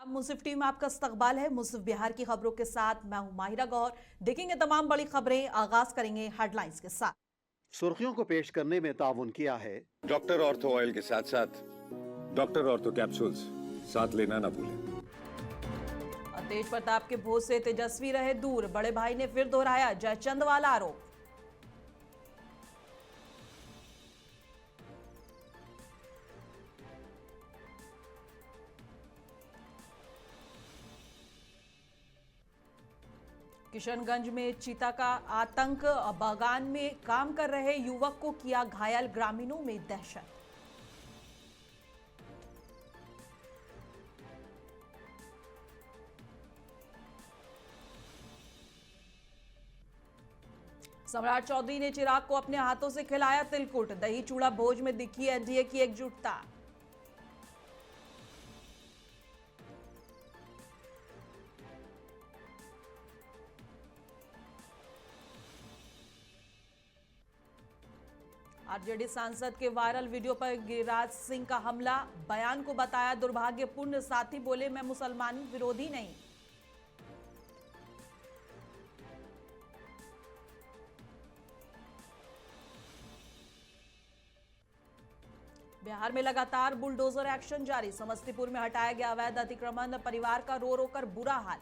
मुंसिफ team में आपका इस्तकबाल है। मुंसिफ बिहार की खबरों के साथ मैं हूं माहिरा गौर। देखेंगे तमाम बड़ी खबरें। आगाज करेंगे हेडलाइंस के साथ। सुर्खियों को पेश करने में ताउन किया है डॉक्टर ऑर्थो ऑयल के साथ साथ डॉक्टर ऑर्थो कैप्सूल्स साथ लेना ना भूलें। तेज प्रताप के भोज से तेजस्वी रहे दूर, बड़े भाई ने फिर दोहराया जयचंद वाला आरोप। किशनगंज में चीता का आतंक, बागान में काम कर रहे युवक को किया घायल, ग्रामीणों में दहशत। सम्राट चौधरी ने चिराग को अपने हाथों से खिलाया तिलकुट, दही चूड़ा भोज में दिखी एनडीए की एकजुटता। आरजेडी सांसद के वायरल वीडियो पर गिरिराज सिंह का हमला, बयान को बताया दुर्भाग्यपूर्ण, साथी बोले मैं मुसलमान विरोधी नहीं। बिहार में लगातार बुलडोजर एक्शन जारी, समस्तीपुर में हटाया गया अवैध अतिक्रमण, परिवार का रो रो कर बुरा हाल।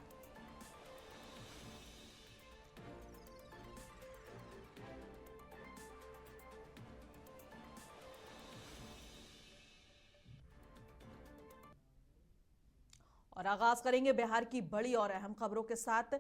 और आगाज करेंगे बिहार की बड़ी और अहम खबरों के साथ।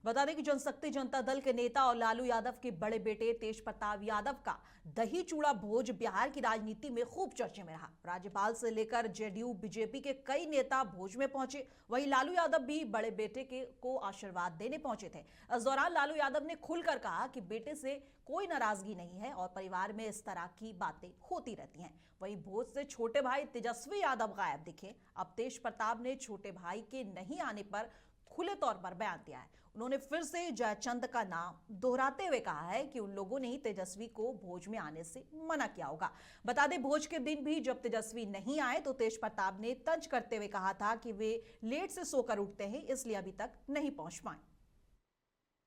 बता दें कि जनशक्ति जनता दल के नेता और लालू यादव के बड़े बेटे तेज प्रताप यादव का दही चूड़ा भोज बिहार की राजनीति में खूब चर्चे में रहा। राज्यपाल से लेकर जेडीयू बीजेपी के कई नेता भोज में पहुंचे, वहीं लालू यादव भी बड़े बेटे को आशीर्वाद देने पहुंचे थे। इस दौरान लालू यादव ने खुलकर कहा कि बेटे से कोई नाराजगी नहीं है और परिवार में इस तरह की बातें होती रहती हैं। वहीं भोज से छोटे भाई तेजस्वी यादव गायब दिखे। अब तेज प्रताप ने छोटे भाई के नहीं आने पर खुले तौर पर बयान दिया है। उन्होंने फिर से जयचंद का नाम दोहराते हुए कहा है कि उन लोगों ने ही तेजस्वी को भोज में आने से मना किया होगा। बता दें भोज के दिन भी जब तेजस्वी नहीं आए तो तेज प्रताप ने तंज करते हुए कहा था कि वे लेट से सोकर उठते हैं, इसलिए अभी तक नहीं पहुंच पाए।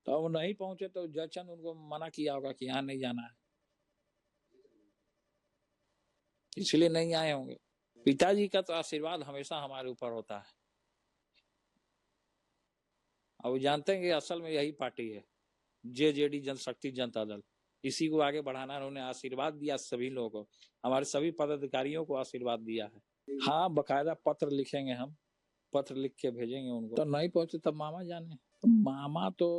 तो वो नहीं पहुंचे तो जयचंद उनको मना किया होगा कि यहाँ नहीं जाना है, इसलिए नहीं आए होंगे। पिताजी का तो आशीर्वाद हमेशा हमारे ऊपर होता है। अब जानते हैं कि असल में यही पार्टी है जेजेडी, जनशक्ति जनता दल, इसी को आगे बढ़ाना। उन्होंने आशीर्वाद दिया सभी लोगों को, हमारे सभी पदाधिकारियों को आशीर्वाद दिया है। हाँ, बकायदा पत्र लिखेंगे, हम पत्र लिख के भेजेंगे उनको। तो नहीं पहुंचे तब मामा जाने, तो मामा तो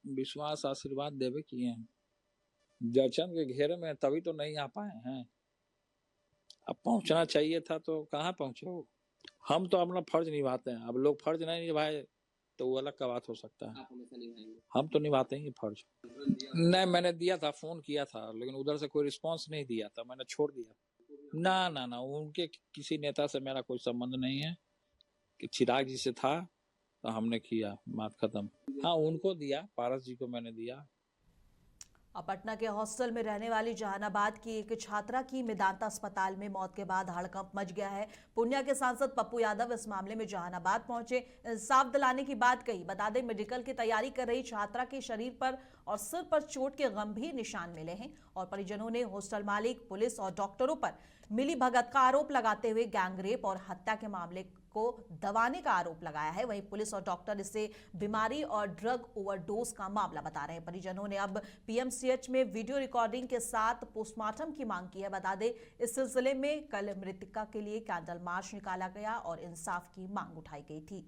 विश्वास आशीर्वाद देवे किए हैं। जयचंद के घेरे में तभी तो नहीं आ पाए हैं। अब पहुंचना चाहिए था तो कहाँ पहुंचे हो। हम तो अपना फर्ज निभाते हैं, अब लोग फर्ज नहीं निभाए तो वो अलग का बात हो सकता है। हम तो निभाते हैं फर्ज। नहीं, मैंने दिया था, फोन किया था, लेकिन उधर से कोई रिस्पांस नहीं दिया था, मैंने छोड़ दिया। ना ना ना, उनके किसी नेता से मेरा कोई संबंध नहीं है। कि चिराग जी से था तो हमने किया, बात खत्म। हाँ, उनको दिया, पारस जी को मैंने दिया। अब पटना के हॉस्टल में रहने वाली जहानाबाद की एक छात्रा की मेदांता अस्पताल में मौत के बाद हड़कंप मच गया है। पूर्णिया के सांसद पप्पू यादव इस मामले में जहानाबाद पहुंचे, इंसाफ दिलाने की बात कही। बता दें मेडिकल की तैयारी कर रही छात्रा के शरीर पर और सिर पर चोट के गंभीर निशान मिले हैं और परिजनों ने हॉस्टल मालिक, पुलिस और डॉक्टरों पर मिली भगत का आरोप लगाते हुए गैंगरेप और हत्या के मामले को दबाने का आरोप लगाया है। वहीं पुलिस और डॉक्टर इसे बीमारी और ड्रग ओवरडोज का मामला बता रहे हैं। परिजनों ने अब पीएमसीएच में वीडियो रिकॉर्डिंग के साथ पोस्टमार्टम की मांग की है। बता दें इस सिलसिले में कल मृतका के लिए कैंडल मार्च निकाला गया और इंसाफ की मांग उठाई गई थी।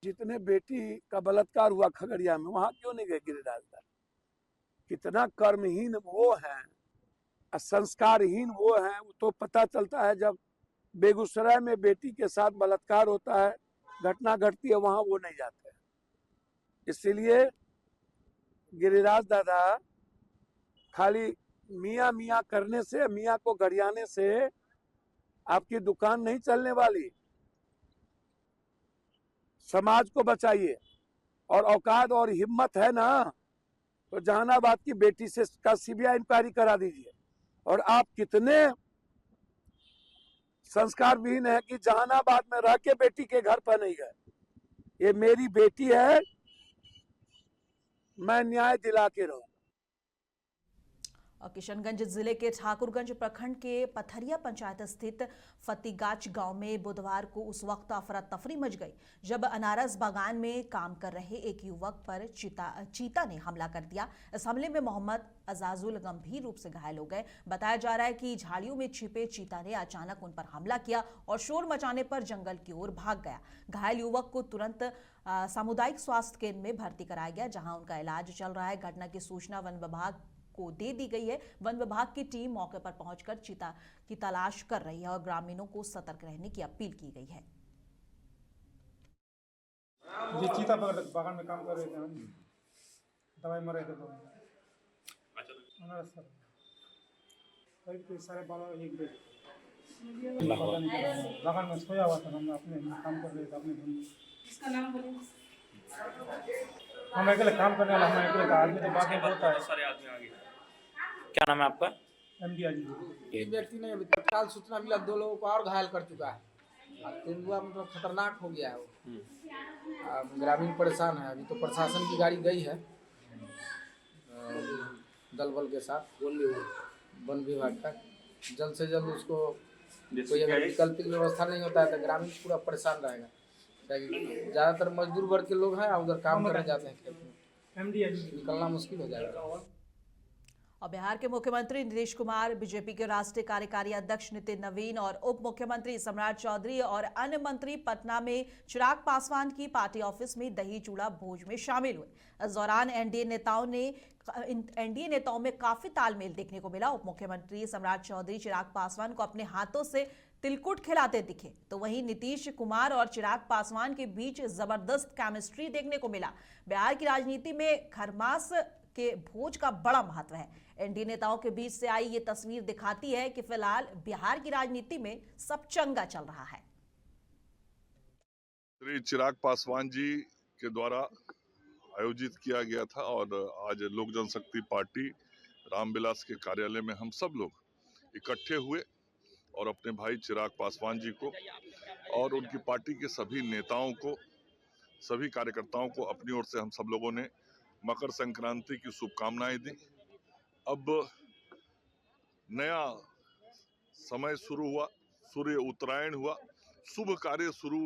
जितने बेटी का बलात्कार हुआ खगड़िया में, वहां क्यों नहीं गए गिरिराज दादा? कितना कर्महीन वो है, संस्कारहीन वो है। वो तो पता चलता है जब बेगूसराय में बेटी के साथ बलात्कार होता है, घटना घटती है, वहां वो नहीं जाते। इसीलिए गिरिराज दादा खाली मियाँ मियाँ करने से, मियाँ को गरियाने से आपकी दुकान नहीं चलने वाली। समाज को बचाइए, और औकात और हिम्मत है ना तो जहानाबाद की बेटी से का सीबीआई इंक्वायरी करा दीजिए। और आप कितने संस्कार विहीन है कि जहानाबाद में रह के बेटी के घर पर नहीं गए। ये मेरी बेटी है, मैं न्याय दिला के रहूं। और किशनगंज जिले के ठाकुरगंज प्रखंड के पथरिया पंचायत स्थित फतीगाच गांव में बुधवार को उस वक्त अफरा तफरी मच गई जब अनारस बागान में काम कर रहे एक युवक पर चीता ने हमला कर दिया। इस हमले में मोहम्मद अजाजुल गंभीर रूप से घायल हो गए। बताया जा रहा है कि झाड़ियों में छिपे चीता ने अचानक उन पर हमला किया और शोर मचाने पर जंगल की ओर भाग गया। घायल युवक को तुरंत सामुदायिक स्वास्थ्य केंद्र में भर्ती कराया गया, जहां उनका इलाज चल रहा है। घटना की सूचना वन विभाग को दे दी गई है। वन विभाग की टीम मौके पर पहुंचकर चीता की तलाश कर रही है और ग्रामीणों को सतर्क रहने की अपील की गई है। जी चीता बागान में काम कर रहे थे हम, दवाई मर रहे थे तो सारे बागान में सोया हुआ था। हम अपने काम कर रहे थे अपने धुन। इसका नाम बोलिए। हम अकेले काम करने वाला, हम अकेले आदमी तो बाकी बहुत है। सारे आदमी आगे। क्या नाम है आपका? एमडी आजी। एक व्यक्ति ने अभी तत्काल सूचना मिला 2 लोगों को और घायल कर चुका है। तेंदुआ मतलब खतरनाक हो गया है वो। ग्रामीण परेशान है। अभी तो प्रशासन की गाड़ी गई है दल बल के साथ, वन विभाग का। जल्द से जल्द उसको कोई अगर वैकल्पिक व्यवस्था नहीं होता है तो ग्रामीण पूरा परेशान रहेगा। ज़्यादातर मजदूर वर्ग के लोग हैं और उधर काम करने जाते हैं, खेत में निकलना मुश्किल हो जाएगा। और बिहार के मुख्यमंत्री नीतीश कुमार, बीजेपी के राष्ट्रीय कार्यकारी अध्यक्ष नितिन नवीन और उप मुख्यमंत्री सम्राट चौधरी और अन्य मंत्री पटना में चिराग पासवान की पार्टी ऑफिस में दही चूड़ा भोज में शामिल हुए। इस दौरान एनडीए नेताओं में काफी तालमेल देखने को मिला। उप मुख्यमंत्री सम्राट चौधरी चिराग पासवान को अपने हाथों से तिलकुट खिलाते दिखे, तो वहीं नीतीश कुमार और चिराग पासवान के बीच जबरदस्त केमिस्ट्री देखने को मिला। बिहार की राजनीति में खरमास के भोज का बड़ा महत्व है। एनडीए नेताओं के बीच से आई ये तस्वीर दिखाती है कि फिलहाल बिहार की राजनीति में सब चंगा चल रहा है। श्री चिराग पासवान जी के द्वारा आयोजित किया गया था और आज लोक जनशक्ति पार्टी रामविलास के कार्यालय में हम सब लोग इकट्ठे हुए और अपने भाई चिराग पासवान जी को और उनकी पार्टी के सभी नेताओं को, सभी कार्यकर्ताओं को अपनी ओर से हम सब लोगों ने मकर संक्रांति की शुभकामनाएं दी। अब नया समय शुरू हुआ, सूर्य उत्तरायण हुआ, शुभ कार्य शुरू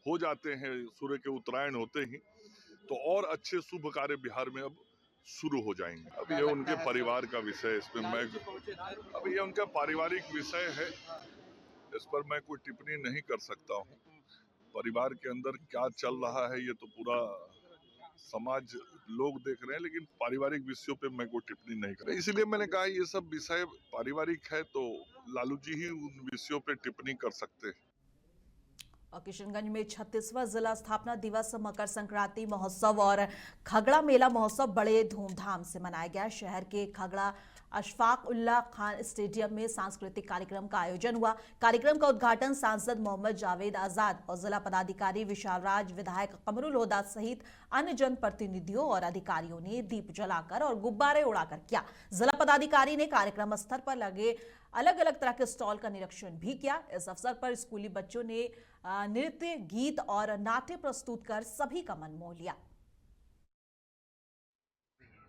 हो जाते हैं सूर्य के उत्तरायण होते ही, तो और अच्छे शुभ कार्य बिहार में अब शुरू हो जाएंगे। अब ये उनके परिवार का विषय, इसमें मैं अब ये उनका पारिवारिक विषय है, इस पर मैं कोई टिप्पणी नहीं कर सकता हूँ। परिवार के अंदर क्या चल रहा है ये तो पूरा समाज लोग देख रहे हैं, लेकिन पारिवारिक विषयों पे मैं कोई टिप्पणी नहीं कर, इसीलिए मैंने कहा ये सब विषय पारिवारिक है तो लालू जी ही उन विषयों पे टिप्पणी कर सकते हैं। और किशनगंज में 36वां जिला स्थापना दिवस, मकर संक्रांति महोत्सव और खगड़ा मेला महोत्सव बड़े धूमधाम से मनाया गया। शहर के खगड़ा अशफाक उल्लाह खान स्टेडियम में सांस्कृतिक कार्यक्रम का आयोजन हुआ। कार्यक्रम का उद्घाटन सांसद मोहम्मद जावेद आजाद और जिला पदाधिकारी विशाल राज, विधायक कमरुल होदा सहित अन्य जनप्रतिनिधियों और अधिकारियों ने दीप जलाकर और गुब्बारे उड़ाकर किया। जिला पदाधिकारी ने कार्यक्रम स्थल पर लगे अलग अलग तरह के स्टॉल का निरीक्षण भी किया। इस अवसर पर स्कूली बच्चों ने नृत्य, गीत और नाट्य प्रस्तुत कर सभी का मन मोह लिया।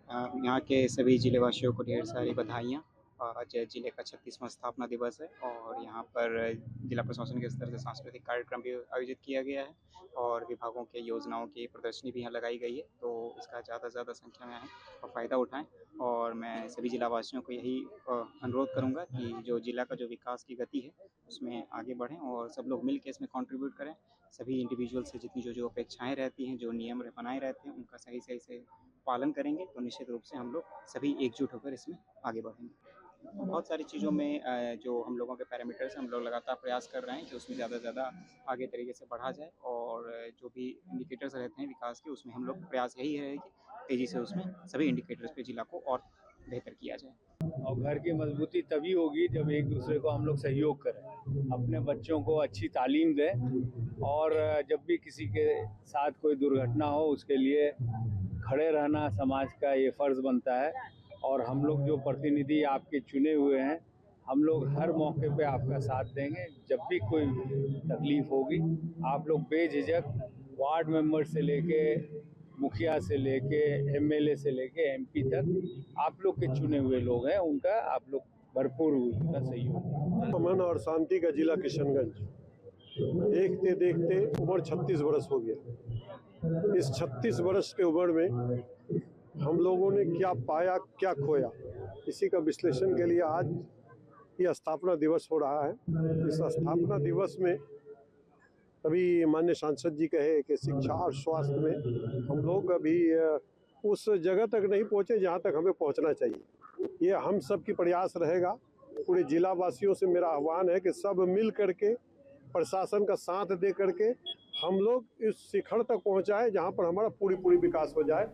यहाँ के सभी जिलेवासियों को ढेर सारी बधाइयाँ। आज जिले का 36वां स्थापना दिवस है और यहाँ पर जिला प्रशासन के स्तर से सांस्कृतिक कार्यक्रम भी आयोजित किया गया है और विभागों के योजनाओं की प्रदर्शनी भी यहाँ लगाई गई है, तो इसका ज़्यादा से ज़्यादा संख्या में आएँ और फ़ायदा उठाएं। और मैं सभी जिलावासियों को यही अनुरोध करूँगा कि जो जिला का जो विकास की गति है उसमें आगे बढ़ें और सब लोग मिल के इसमें कंट्रीब्यूट करें। सभी इंडिविजुअल से जितनी जो अपेक्षाएँ रहती हैं, जो नियम बनाए रहते हैं, उनका सही से पालन करेंगे तो निश्चित रूप से हम लोग सभी एकजुट होकर इसमें आगे बढ़ेंगे। बहुत सारी चीज़ों में जो हम लोगों के पैरामीटर्स हम लोग लगातार प्रयास कर रहे हैं कि उसमें ज़्यादा से ज़्यादा आगे तरीके से बढ़ा जाए और जो भी इंडिकेटर्स रहते हैं विकास के, उसमें हम लोग प्रयास यही है कि तेज़ी से उसमें सभी इंडिकेटर्स पे जिला को और बेहतर किया जाए। और घर की मजबूती तभी होगी जब एक दूसरे को हम लोग सहयोग करें, अपने बच्चों को अच्छी तालीम दें और जब भी किसी के साथ कोई दुर्घटना हो उसके लिए खड़े रहना समाज का ये फ़र्ज़ बनता है। और हम लोग जो प्रतिनिधि आपके चुने हुए हैं, हम लोग हर मौके पे आपका साथ देंगे। जब भी कोई तकलीफ होगी आप लोग बेझिझक वार्ड मेंबर से लेके मुखिया से लेके एमएलए से लेके एमपी तक आप लोग के चुने हुए लोग हैं, उनका आप लोग भरपूर उनका सहयोग। अमन और शांति का जिला किशनगंज देखते देखते उम्र 36 बरस हो गया। इस 36 बरस के उम्र में हम लोगों ने क्या पाया क्या खोया, इसी का विश्लेषण के लिए आज ये स्थापना दिवस हो रहा है। इस स्थापना दिवस में अभी माननीय सांसद जी कहे कि शिक्षा और स्वास्थ्य में हम लोग अभी उस जगह तक नहीं पहुंचे जहां तक हमें पहुंचना चाहिए। ये हम सब की प्रयास रहेगा। पूरे जिला वासियों से मेरा आह्वान है कि सब मिल करके प्रशासन का साथ दे करके हम लोग इस शिखर तक पहुंचाए जहां पर हमारा पूरी विकास हो जाए।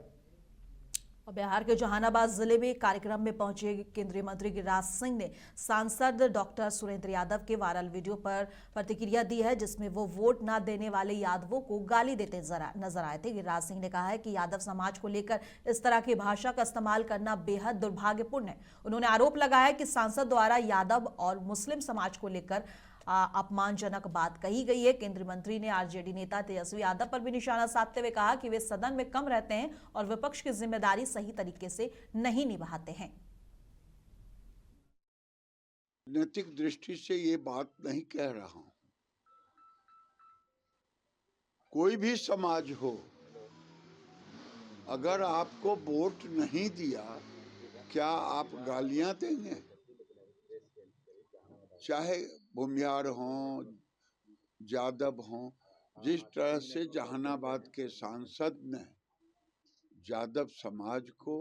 और बिहार के जहानाबाद जिले में कार्यक्रम में पहुंचे केंद्रीय मंत्री गिरिराज सिंह ने सांसद डॉक्टर सुरेंद्र यादव के वायरल वीडियो पर प्रतिक्रिया दी है, जिसमें वो वोट न देने वाले यादवों को गाली देते नजर आए थे। गिरिराज सिंह ने कहा है कि यादव समाज को लेकर इस तरह की भाषा का इस्तेमाल करना बेहद दुर्भाग्यपूर्ण है। उन्होंने आरोप लगाया कि सांसद द्वारा यादव और मुस्लिम समाज को लेकर अपमानजनक बात कही गई है। केंद्रीय मंत्री ने आरजेडी नेता तेजस्वी यादव पर भी निशाना साधते हुए कहा कि वे सदन में कम रहते हैं और विपक्ष की जिम्मेदारी सही तरीके से नहीं निभाते हैं। नैतिक दृष्टि से ये बात नहीं कह रहा हूं। कोई भी समाज हो, अगर आपको वोट नहीं दिया, क्या आप गालियां देंगे? चाहे भूमियार हों, यादव हों, जिस तरह से जहानाबाद के सांसद ने यादव समाज को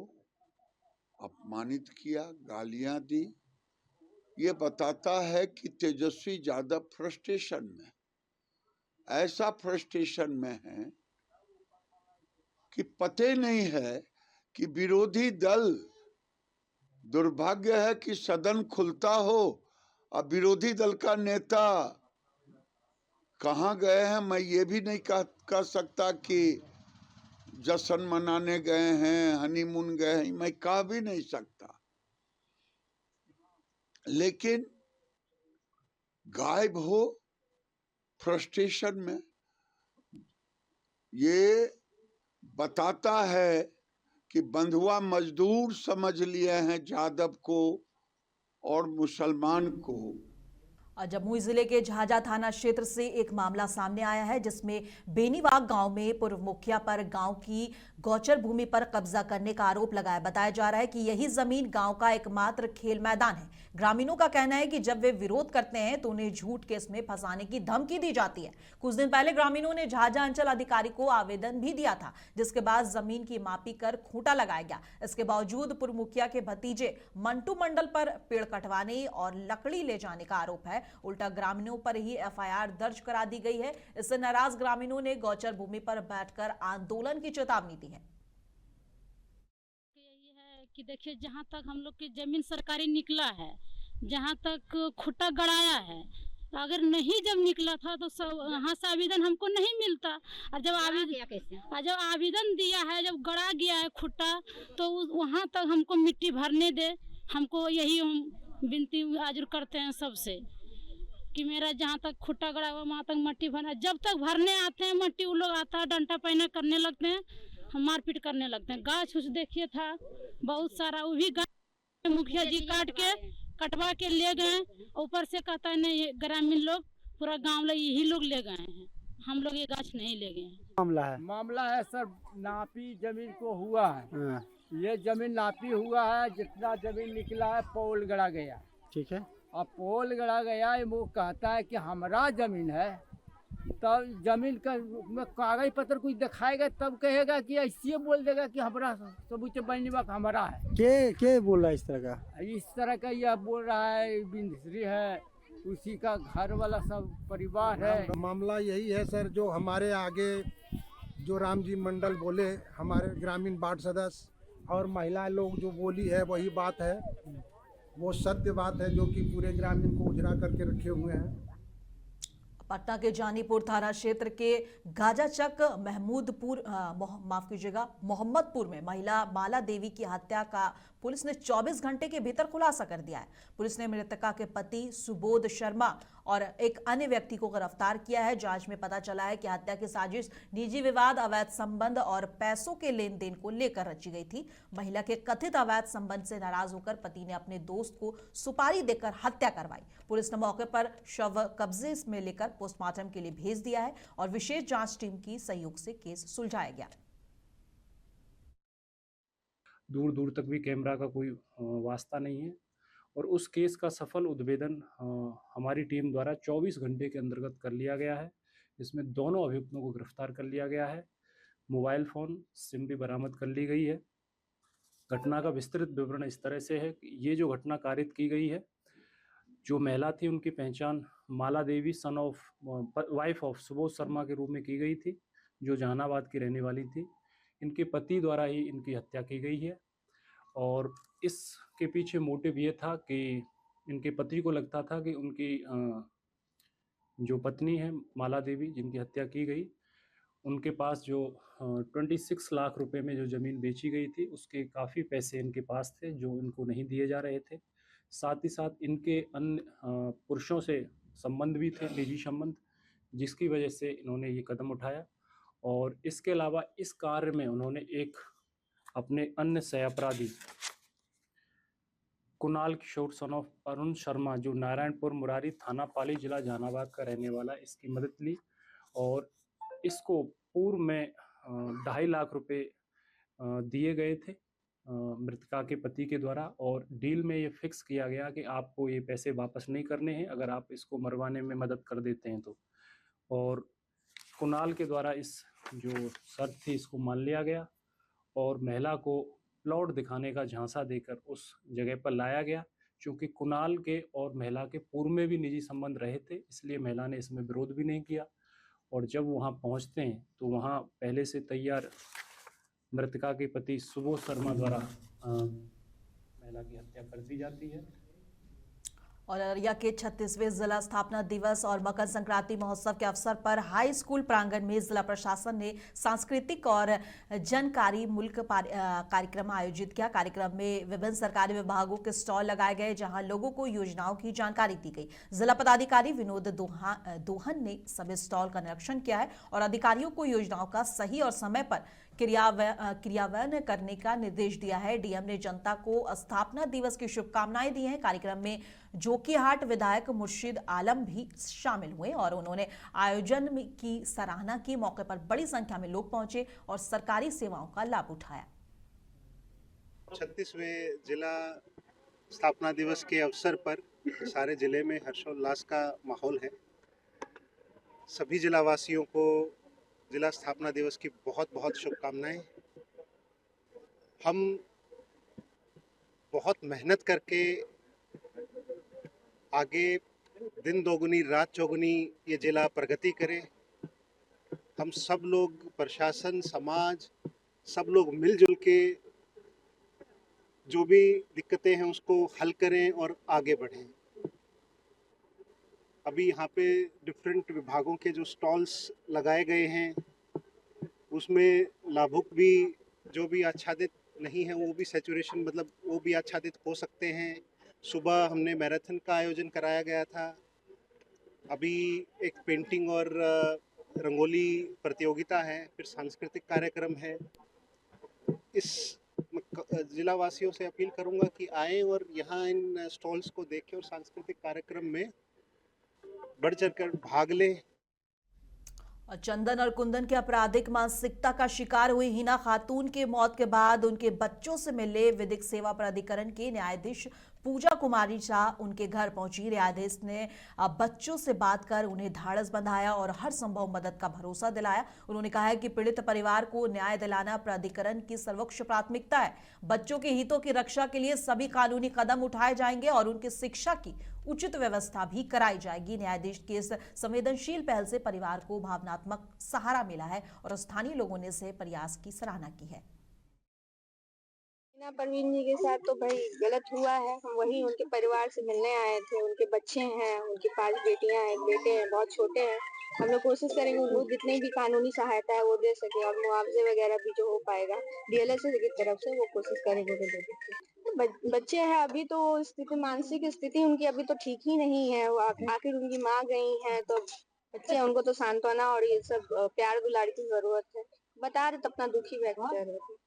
अपमानित किया, गालियां दी, ये बताता है कि तेजस्वी यादव फ्रस्ट्रेशन में, ऐसा फ्रस्ट्रेशन में है कि पते नहीं है कि विरोधी दल, दुर्भाग्य है कि सदन खुलता हो और विरोधी दल का नेता कहाँ गए हैं मैं ये भी नहीं कह सकता कि जश्न मनाने गए हैं, हनीमून गए हैं, मैं कह भी नहीं सकता। लेकिन गायब हो फ्रस्ट्रेशन में, ये बताता है कि बंधुआ मजदूर समझ लिए हैं यादव को और मुसलमान को। जमुई जिले के झाझा थाना क्षेत्र से एक मामला सामने आया है, जिसमें बेनीबाग गांव में पूर्व मुखिया पर गांव की गौचर भूमि पर कब्जा करने का आरोप लगाया। बताया जा रहा है कि यही जमीन गांव का एकमात्र खेल मैदान है। ग्रामीणों का कहना है कि जब वे विरोध करते हैं तो उन्हें झूठ केस में फंसाने की धमकी दी जाती है। कुछ दिन पहले ग्रामीणों ने झाझा अंचल अधिकारी को आवेदन भी दिया था, जिसके बाद जमीन की मापी कर खूंटा लगाया गया। इसके बावजूद पूर्व मुखिया के भतीजे मंटू मंडल पर पेड़ कटवाने और लकड़ी ले जाने का आरोप है। उल्टा ग्रामीणों पर ही एफआईआर दर्ज करा दी गई है। इससे नाराज ग्रामीणों ने गौचर भूमि पर बैठकर आंदोलन की चेतावनी दी है। यही है कि देखिए, जहां तक हम लोग की जमीन सरकारी निकला है, जहां तक खुट्टा गड़ाया है, अगर नहीं जब निकला था तो वहाँ से आवेदन हमको नहीं मिलता। और जब आवेदन दिया है, जब गड़ा गया है खुट्टा, तो वहाँ तक हमको मिट्टी भरने दे। हमको यही हम विनती आजुर करते हैं सबसे कि मेरा जहाँ तक खुट्टा गड़ा हुआ वहाँ तक मट्टी भरना। जब तक भरने आते हैं मट्टी, वो लोग आता है डंटा पैना करने लगते हैं, हम मारपीट करने लगते हैं। गाछ उछ देखिए था बहुत सारा, वो भी गाछ मुखिया जी काट के कटवा के ले गए। ऊपर से कहता है नहीं, ग्रामीण लोग पूरा गांव यही लोग ले गए हैं, हम लोग ये गाछ नहीं ले गए। मामला है सर, नापी जमीन को हुआ है। ये जमीन नापी हुआ है, जितना जमीन निकला है पोल गड़ा गया। ठीक है, अब पोल गड़ा गया, वो कहता है कि हमारा जमीन है, तब जमीन का कागज पत्र कुछ दिखाएगा तब कहेगा कि ऐसे बोल देगा कि हमारा सबूत बनी बात हमारा है। के बोल रहा है इस तरह का यह बोल रहा है, बिंदश्री है, उसी का घर वाला सब परिवार है। मामला यही है सर, जो हमारे आगे जो रामजी मंडल बोले, हमारे ग्रामीण वार्ड सदस्य और महिला लोग जो बोली है वही बात है, वो सत्य बात है, जो कि पूरे ग्रामीण को उजरा करके रखे हुए हैं। पटना के जानीपुर थाना क्षेत्र के गाजाचक मोहम्मदपुर में महिला माला देवी की हत्या का पुलिस ने 24 घंटे के भीतर खुलासा कर दिया है। पुलिस ने मृतका के पति सुबोध शर्मा और एक अन्य व्यक्ति को गिरफ्तार किया है। जांच में पता चला है कि हत्या की साजिश निजी विवाद, अवैध संबंध और पैसों के लेन देन को लेकर रची गई थी। महिला के कथित अवैध संबंध से नाराज होकर पति ने अपने दोस्त को सुपारी देकर हत्या करवाई। पुलिस ने मौके पर शव कब्जे में लेकर पोस्टमार्टम के लिए भेज दिया है और विशेष जांच टीम की सहयोग से केस सुलझाया गया। दूर दूर तक भी कैमरा का कोई वास्ता नहीं है और उस केस का सफल उद्भेदन हमारी टीम द्वारा 24 घंटे के अंतर्गत कर लिया गया है। इसमें दोनों अभियुक्तों को गिरफ्तार कर लिया गया है। मोबाइल फ़ोन, सिम भी बरामद कर ली गई है। घटना का विस्तृत विवरण इस तरह से है कि ये जो घटना कारित की गई है, जो महिला थी उनकी पहचान माला देवी वाइफ ऑफ सुबोध शर्मा के रूप में की गई थी, जो जहानाबाद की रहने वाली थी। इनके पति द्वारा ही इनकी हत्या की गई है और इसके पीछे मोटिव ये था कि इनके पति को लगता था कि उनकी जो पत्नी है माला देवी जिनकी हत्या की गई, उनके पास जो 26 लाख रुपए में जो ज़मीन बेची गई थी उसके काफ़ी पैसे इनके पास थे जो इनको नहीं दिए जा रहे थे। साथ ही साथ इनके अन्य पुरुषों से संबंध भी थे, निजी संबंध, जिसकी वजह से इन्होंने ये कदम उठाया। और इसके अलावा इस कार्य में उन्होंने एक अपने अन्य सहअपराधी कुणाल किशोर सन ऑफ अरुण शर्मा, जो नारायणपुर मुरारी थाना पाली जिला जहानाबाद का रहने वाला, इसकी मदद ली और इसको पूर्व में 2.5 लाख रुपए दिए गए थे मृतका के पति के द्वारा और डील में ये फिक्स किया गया कि आपको ये पैसे वापस नहीं करने हैं अगर आप इसको मरवाने में मदद कर देते हैं तो। और कुणाल के द्वारा इस जो शर्त थी इसको मान लिया गया और महिला को प्लॉट दिखाने का झांसा देकर उस जगह पर लाया गया। क्योंकि कुणाल के और महिला के पूर्व में भी निजी संबंध रहे थे, इसलिए महिला ने इसमें विरोध भी नहीं किया। और जब वहां पहुंचते हैं तो वहां पहले से तैयार मृतका के पति सुबोध शर्मा द्वारा महिला की हत्या कर दी जाती है। और अररिया के 36वें जिला स्थापना दिवस और मकर संक्रांति महोत्सव के अवसर पर हाई स्कूल प्रांगण में जिला प्रशासन ने सांस्कृतिक और जनकारी मुल्क कार्यक्रम आयोजित किया। कार्यक्रम में विभिन्न सरकारी विभागों के स्टॉल लगाए गए, जहां लोगों को योजनाओं की जानकारी दी गई। जिला पदाधिकारी विनोद दोहन ने सभी स्टॉल का निरीक्षण किया है और अधिकारियों को योजनाओं का सही और समय पर क्रियान्वयन करने का निर्देश दिया है। डीएम ने जनता को स्थापना दिवस की शुभकामनाएं दी हैं। कार्यक्रम में जोकीहाट विधायक मुर्शिद आलम भी शामिल हुए और उन्होंने आयोजन की सराहना की। मौके पर बड़ी संख्या में लोग पहुंचे और सरकारी सेवाओं का लाभ उठाया। 36वें जिला स्थापना दिवस के अवसर पर सारे जिले में हर्षोल्लास का माहौल है। सभी जिलावासियों को जिला स्थापना दिवस की बहुत बहुत शुभकामनाएं। हम बहुत मेहनत करके आगे दिन दोगुनी रात चौगुनी ये जिला प्रगति करे। हम सब लोग, प्रशासन, समाज, सब लोग मिलजुल के जो भी दिक्कतें हैं उसको हल करें और आगे बढ़ें। अभी यहाँ पे डिफरेंट विभागों के जो स्टॉल्स लगाए गए हैं उसमें लाभुक भी जो भी आच्छादित नहीं है वो भी सैचुरेशन मतलब वो भी आच्छादित हो सकते हैं। सुबह हमने मैराथन का आयोजन कराया गया था। अभी एक पेंटिंग और रंगोली प्रतियोगिता है, फिर सांस्कृतिक कार्यक्रम है। इस जिलावासियों से अपील करूंगा कि आए और यहाँ इन स्टॉल्स को देखें और सांस्कृतिक कार्यक्रम में बढ़ चढ़कर भाग लें। और चंदन और कुंदन के आपराधिक मानसिकता का शिकार हुई हिना खातून के मौत के बाद उनके बच्चों से मिले विधिक सेवा प्राधिकरण के न्यायाधीश पूजा कुमारी शाह उनके घर पहुंची। न्यायाधीश ने बच्चों से बात कर उन्हें ढाढ़स बंधाया और हर संभव मदद का भरोसा दिलाया। उन्होंने कहा है कि पीड़ित परिवार को न्याय दिलाना प्राधिकरण की सर्वोच्च प्राथमिकता है। बच्चों के हितों की रक्षा के लिए सभी कानूनी कदम उठाए जाएंगे और उनकी शिक्षा की उचित व्यवस्था भी कराई जाएगी। न्यायाधीश की इस संवेदनशील पहल से परिवार को भावनात्मक सहारा मिला है और स्थानीय लोगों ने इस प्रयास की सराहना की है। परवीन जी के साथ तो भाई गलत हुआ है। हम वही उनके परिवार से मिलने आए थे। उनके बच्चे हैं, उनकी 5 बेटियां हैं, एक बेटे हैं, बहुत छोटे हैं। हम लोग कोशिश करेंगे उनको जितनी भी कानूनी सहायता है वो दे सके और मुआवजे वगैरह भी जो हो पाएगा डीएलएस की तरफ से वो कोशिश करेंगे कि दे। बच्चे हैं अभी तो स्थिति, मानसिक स्थिति उनकी अभी तो ठीक ही नहीं है। वो आखिर उनकी माँ गई है तो बच्चे हैं, उनको तो सांत्वना और ये सब प्यार दुलार की जरूरत है। बता रहे तो अपना दुखी व्यक्त कर रहे थे।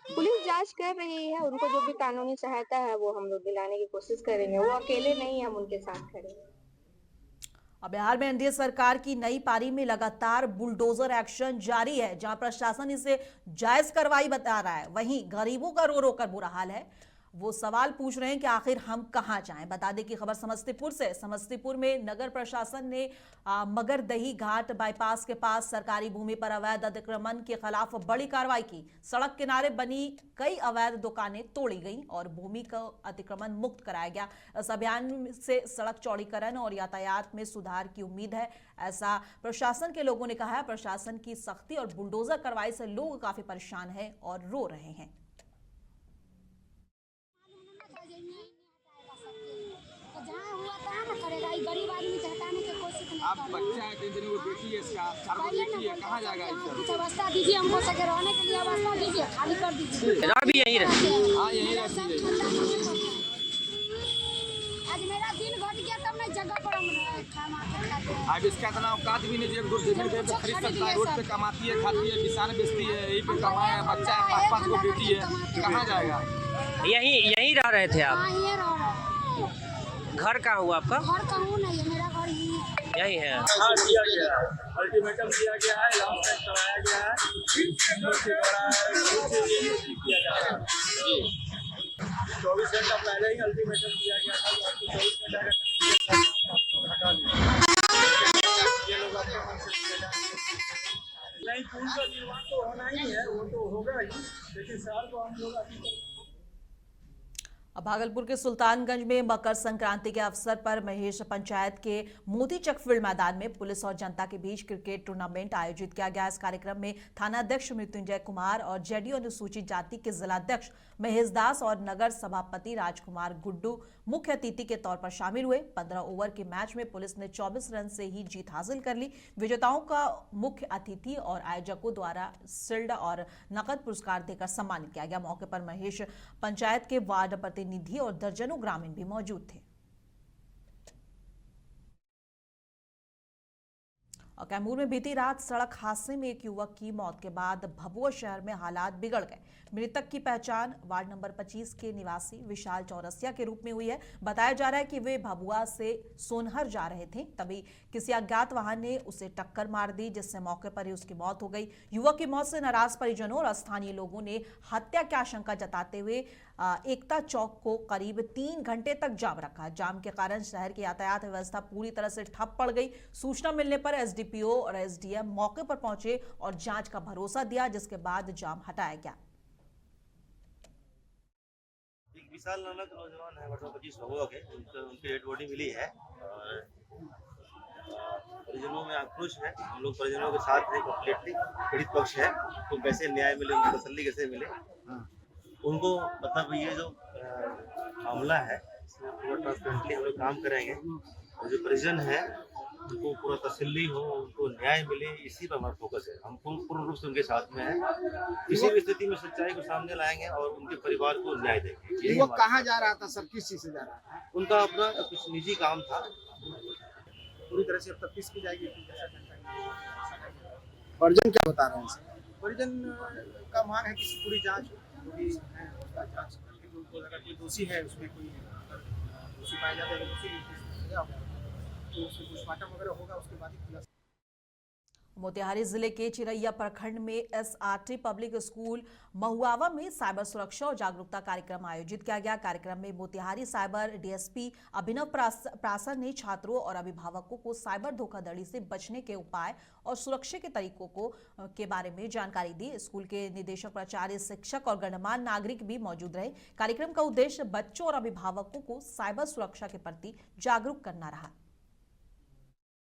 पुलिस जांच कर रही है, उनको जो भी कानूनी सहायता है वो हम लोग दिलाने की कोशिश करेंगे। वो अकेले नहीं, हम उनके साथ खड़े हैं। अब बिहार में एनडीए सरकार की नई पारी में लगातार बुलडोजर एक्शन जारी है, जहां प्रशासन इसे जायज कार्रवाई बता रहा है, वहीं गरीबों का रो रो कर बुरा हाल है। वो सवाल पूछ रहे हैं कि आखिर हम कहां जाएं। बता दें कि खबर समस्तीपुर से। समस्तीपुर में नगर प्रशासन ने मगरदही घाट बाईपास के पास सरकारी भूमि पर अवैध अतिक्रमण के खिलाफ बड़ी कार्रवाई की। सड़क किनारे बनी कई अवैध दुकानें तोड़ी गईं और भूमि को अतिक्रमण मुक्त कराया गया। इस अभियान से सड़क चौड़ीकरण और यातायात में सुधार की उम्मीद है, ऐसा प्रशासन के लोगों ने कहा है। प्रशासन की सख्ती और बुलडोजर कार्रवाई से लोग काफी परेशान हैं और रो रहे हैं। गरीब आदमी से हटाने की कोशिश नहीं। आप बच्चा है, 3 दिन की बेटी है, 4 को बेटी है, कहाँ जाएगा? कुछ अवस्था दीजिए हमको, सके रहने के लिए अवस्था दीजिए, खाली कर दीजिए। भी यहीं रहती है। हाँ यहीं रहती है। आज मेरा दिन घट गया तब मैं जगह पर हम खाना खाते हैं। अब इसका इतना औकात भी नहीं, एक जमीन पे तो खरीद सकता है। रोड पे कमाती है, खाती है, किसान बेचती है, यहीं पे कमाया, बच्चा है, 5 को बेटी है, कहाँ जाएगा? यहीं रह रहे थे आप? हाँ यहीं रह रहे। घर कहाँ हुआ आपका? घर कहूँ नहीं है, मेरा घर यही है। हाँ दिया गया है, अल्टीमेटम दिया गया है, लॉन्ग टाइम कराया गया है, किया जा रहा है। 24 घंटा पहले ही अल्टीमेटम दिया गया था, 24 घंटा हटा दिया। ये लोग अपने मन से किया जाएंगे। नहीं, पुल का निर्माण तो होना ही है, वो तो होगा ही, लेकिन शहर को हम लोग अभी अब भागलपुर के सुल्तानगंज में मकर संक्रांति के अवसर पर महेश पंचायत के मोती चक फील्ड मैदान में पुलिस और जनता के बीच क्रिकेट टूर्नामेंट आयोजित किया गया। इस कार्यक्रम में थानाध्यक्ष मृत्युंजय कुमार और जेडीयू अनुसूचित जाति के जिलाध्यक्ष महेश दास और नगर सभापति राजकुमार गुड्डू मुख्य अतिथि के तौर पर शामिल हुए। 15 ओवर के मैच में पुलिस ने 24 रन से ही जीत हासिल कर ली। विजेताओं का मुख्य अतिथि और आयोजकों द्वारा शील्ड और नकद पुरस्कार देकर सम्मानित किया गया। मौके पर महेश पंचायत के वार्ड प्रतिनिधि और दर्जनों ग्रामीण भी मौजूद थे। और कैमूर में बीती रात सड़क हादसे में एक युवक की मौत के बाद भभुआ शहर में हालात बिगड़ गए। मृतक की पहचान वार्ड नंबर 25 के निवासी विशाल चौरसिया के रूप में हुई है। बताया जा रहा है कि वे भभुआ से सोनहर जा रहे थे, तभी किसी अज्ञात वाहन ने उसे टक्कर मार दी, जिससे मौके पर ही उसकी मौत हो गई। युवक की मौत से नाराज परिजनों और स्थानीय लोगों ने हत्या की आशंका जताते हुए एकता चौक को करीब 3 घंटे तक जाम रखा। जाम के कारण शहर की यातायात व्यवस्था पूरी तरह से ठप पड़ गई। सूचना मिलने पर एसडीपीओ और एसडीएम मौके पर पहुंचे और जांच का भरोसा दिया, जिसके बाद जाम हटाया गया। एक विशाल नामक नौजवान है, 25 भभुआ के, उनकी डेड बॉडी मिली है और परिजनों में आक्रोश है। हम लोग परिजनों के साथ हैं कंप्लीटली। पीड़ित पक्ष है तो कैसे न्याय मिले, उनको तसल्ली कैसे मिले, उनको मतलब ये जो मामला है इसमें पूरा ट्रांसपेरेंटली हम लोग काम करेंगे। और जो परिजन है उनको पूरा तसल्ली हो, उनको न्याय मिले, इसी पर हमारा फोकस है। हम पूर्ण रूप से उनके साथ में हैं। किसी भी स्थिति में सच्चाई को सामने लाएंगे और उनके परिवार को न्याय देंगे। वो कहाँ जा रहा था सर, किस चीज से जा रहा था? उनका अपना कुछ निजी काम था। पूरी तरह से अब तफ्तीश की जाएगी। परिजन क्या बता रहे हैं सर? परिजन का मांग है कि पूरी जांच जांच करके उनको अगर कोई दोषी है, उसमें कोई दोषी पाया जाता है तो दोषी सजा होगा, तो उसमें पोस्टमार्टम वगैरह होगा, उसके बाद ही खुलासा। मोतिहारी जिले के चिरैया प्रखंड में एसआरटी पब्लिक स्कूल महुआवा में साइबर सुरक्षा और जागरूकता कार्यक्रम आयोजित किया गया। कार्यक्रम में मोतिहारी साइबर डीएसपी अभिनव प्रासर ने छात्रों और अभिभावकों को साइबर धोखाधड़ी से बचने के उपाय और सुरक्षा के तरीकों के बारे में जानकारी दी। स्कूल के निदेशक, प्राचार्य, शिक्षक और गणमान्य नागरिक भी मौजूद रहे। कार्यक्रम का उद्देश्य बच्चों और अभिभावकों को साइबर सुरक्षा के प्रति जागरूक करना रहा।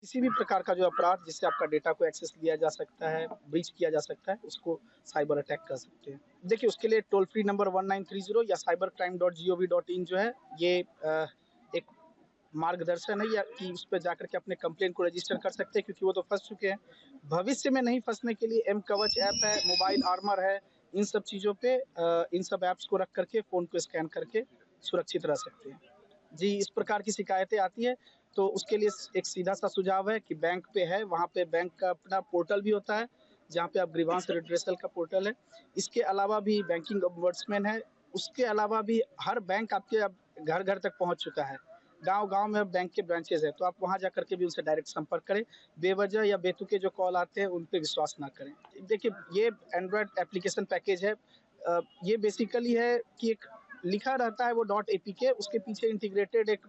किसी भी प्रकार का जो अपराध जिससे आपका डेटा को एक्सेस लिया जा सकता है, ब्रीच किया जा सकता है, उसको साइबर अटैक कर सकते हैं। देखिए, उसके लिए टोल फ्री नंबर 1930 या cybercrime.gov.in जो है, ये एक मार्गदर्शन है या कि उस पर जाकर के अपने कंप्लेंट को रजिस्टर कर सकते हैं, क्योंकि वो तो फंस चुके हैं। भविष्य में नहीं फंसने के लिए एम कवच ऐप है, मोबाइल आर्मर है, इन सब चीज़ों पे इन सब ऐप्स को रख करके फ़ोन को स्कैन करके सुरक्षित रह सकते हैं। जी, इस प्रकार की शिकायतें आती है तो उसके लिए एक सीधा सा सुझाव है कि बैंक पे है, वहाँ पे बैंक का अपना पोर्टल भी होता है, जहाँ पे आप ग्रीवांस रिड्रेसल का पोर्टल है। इसके अलावा भी बैंकिंग ऑम्बुड्समैन है। उसके अलावा भी हर बैंक आपके अब घर-घर तक पहुँच चुका है। गाँव-गाँव में अब बैंक के ब्रांचेज़ है, तो आप वहाँ जाकर के भी उनसे डायरेक्ट संपर्क करें। बेवजह या बेतुके जो कॉल आते हैं, उन पे विश्वास ना करें। देखिए, ये एंड्रॉयड एप्लीकेशन पैकेज है। ये बेसिकली है कि एक लिखा रहता है वो .apk, उसके पीछे इंटीग्रेटेड एक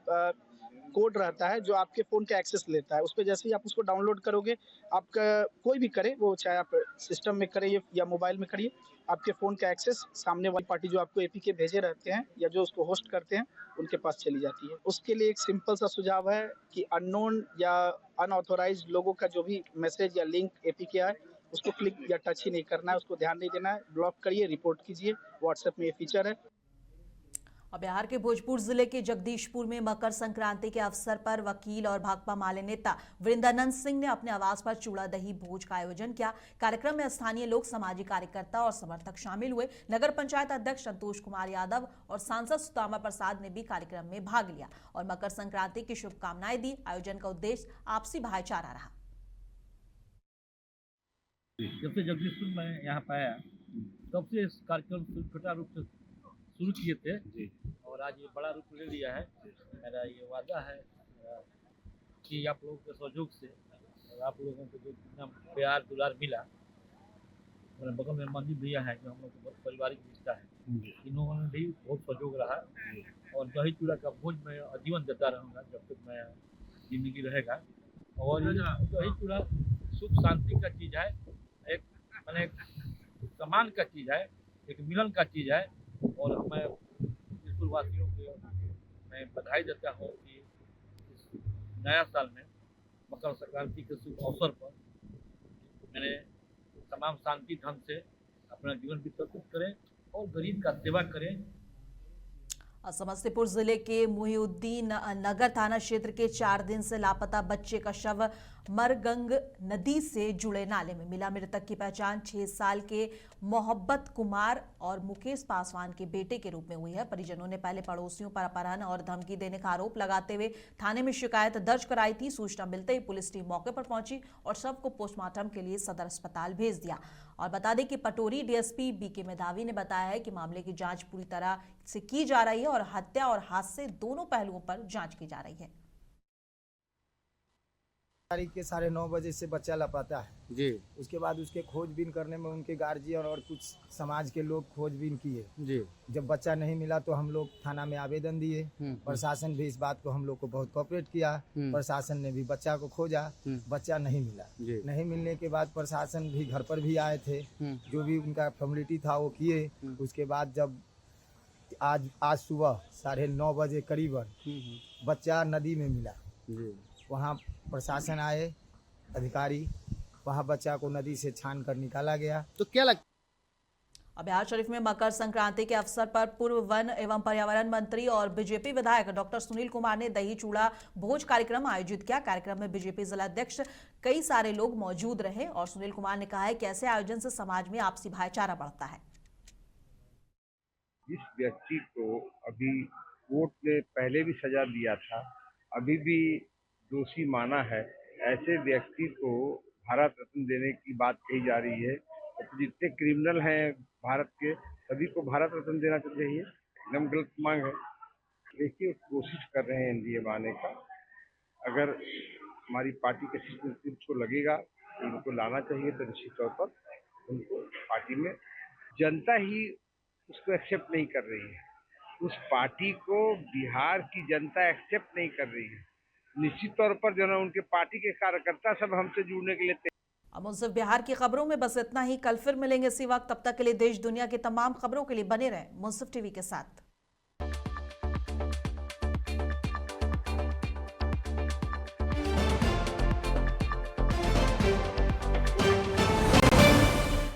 कोड रहता है जो आपके फ़ोन का एक्सेस लेता है। उस पे जैसे ही आप उसको डाउनलोड करोगे, आपका कोई भी करे, वो चाहे आप सिस्टम में करें या मोबाइल में करिए, आपके फ़ोन का एक्सेस सामने वाली पार्टी जो आपको एपीके भेजे रहते हैं या जो उसको होस्ट करते हैं, उनके पास चली जाती है। उसके लिए एक सिंपल सा सुझाव है कि अननोन या अनऑथोराइज्ड लोगों का जो भी मैसेज या लिंक एपीके आए, उसको क्लिक या टच ही नहीं करना है, उसको ध्यान नहीं देना है, ब्लॉक करिए, रिपोर्ट कीजिए। व्हाट्सएप में ये फीचर है। और बिहार के भोजपुर जिले के जगदीशपुर में मकर संक्रांति के अवसर पर वकील और भाकपा माले नेता वृंदानंद सिंह ने अपने आवास पर चूड़ा दही भोज का आयोजन किया। कार्यक्रम में स्थानीय लोग, सामाजिक कार्यकर्ता और समर्थक शामिल हुए। नगर पंचायत अध्यक्ष संतोष कुमार यादव और सांसद सुदामा प्रसाद ने भी कार्यक्रम में भाग लिया और मकर संक्रांति की शुभकामनाएं दी। आयोजन का उद्देश्य आपसी भाईचारा रहा। जब से जगदीशपुर में यहाँ पाया, तब से इस कार्यक्रम छोटा रूप से शुरू किए थे जी, और आज ये बड़ा रूप ले लिया है। मेरा ये वादा है कि आप लोगों के सहयोग से और आप लोगों को जो इतना प्यार दुलार मिला, मेरे बगल में मंदिर भैया है जो हम लोग को बहुत पारिवारिक रिश्ता है, इन्होंने भी बहुत सहयोग रहा। और दही चूड़ा का भोज मैं आजीवन देता रहूँगा जब तक मैं जिंदगी रहेगा। और दही चूड़ा सुख शांति का चीज़ है, एक मैंने सम्मान का चीज़ है, एक मिलन का चीज़ है। और मैं वासियों को मैं बधाई देता हूँ कि इस नया साल में मकर संक्रांति के शुभ अवसर पर मैंने तमाम शांति ढंग से अपना जीवन व्यतीत करें और गरीब का सेवा करें। समस्तीपुर जिले के मुहिउद्दीन नगर थाना क्षेत्र के 4 दिन से लापता बच्चे का शव मरगंग नदी से जुड़े नाले में मिला। मृतक की पहचान 6 साल के मोहब्बत कुमार और मुकेश पासवान के बेटे के रूप में हुई है। परिजनों ने पहले पड़ोसियों पर अपहरण और धमकी देने का आरोप लगाते हुए थाने में शिकायत दर्ज कराई थी। सूचना मिलते ही पुलिस टीम मौके पर पहुंची और शव को पोस्टमार्टम के लिए सदर अस्पताल भेज दिया। और बता दें कि पटोरी डीएसपी बीके मेधावी ने बताया है कि मामले की जांच पूरी तरह से की जा रही है और हत्या और हादसे दोनों पहलुओं पर जांच की जा रही है। तारीख के 9:30 बजे से बच्चा लापता है जी। उसके बाद उसके खोजबीन करने में उनके गार्जियन और कुछ समाज के लोग खोजबीन किए जी। जब बच्चा नहीं मिला तो हम लोग थाना में आवेदन दिए। प्रशासन भी इस बात को हम लोग को बहुत कोऑपरेट किया। प्रशासन ने भी बच्चा को खोजा, बच्चा नहीं मिला। नहीं मिलने के बाद प्रशासन भी घर पर भी आए थे, जो भी उनका फॉर्मेलिटी था वो किए। उसके बाद जब आज सुबह 9:30 बजे करीबन बच्चा नदी में मिला, वहाँ प्रशासन आए अधिकारी, वहाँ बच्चा को नदी से छान कर निकाला गया। तो क्या लगता बिहार शरीफ में मकर संक्रांति के अवसर पर पूर्व वन एवं पर्यावरण मंत्री और बीजेपी विधायक डॉक्टर सुनील कुमार ने दही चूड़ा भोज कार्यक्रम आयोजित किया। कार्यक्रम में बीजेपी जिलाध्यक्ष कई सारे लोग मौजूद रहे और सुनील कुमार ने कहा है कि ऐसे आयोजन से समाज में आपसी भाईचारा बढ़ता है। जिस व्यक्ति को अभी कोर्ट ने पहले भी सजा दिया था, अभी भी दोषी माना है, ऐसे व्यक्ति को भारत रत्न देने की बात कही जा रही है। तो जितने क्रिमिनल हैं भारत के, सभी को भारत रत्न देना चाहिए, एकदम गलत मांग है। देखिए, कोशिश कर रहे हैं एनडीए बनाने का। अगर हमारी पार्टी के नेतृत्व को लगेगा कि इनको लाना चाहिए तो निश्चित तौर पर उनको पार्टी में, जनता ही उसको एक्सेप्ट नहीं कर रही है। उस पार्टी को बिहार की जनता एक्सेप्ट नहीं कर रही है। निश्चित तौर पर जो है उनके पार्टी के कार्यकर्ता सब हमसे जुड़ने के लिए। अब मुंसिफ बिहार की खबरों में बस इतना ही। कल फिर मिलेंगे इसी वक्त। तब तक के लिए देश दुनिया की तमाम खबरों के लिए बने रहें मुंसिफ टीवी के साथ।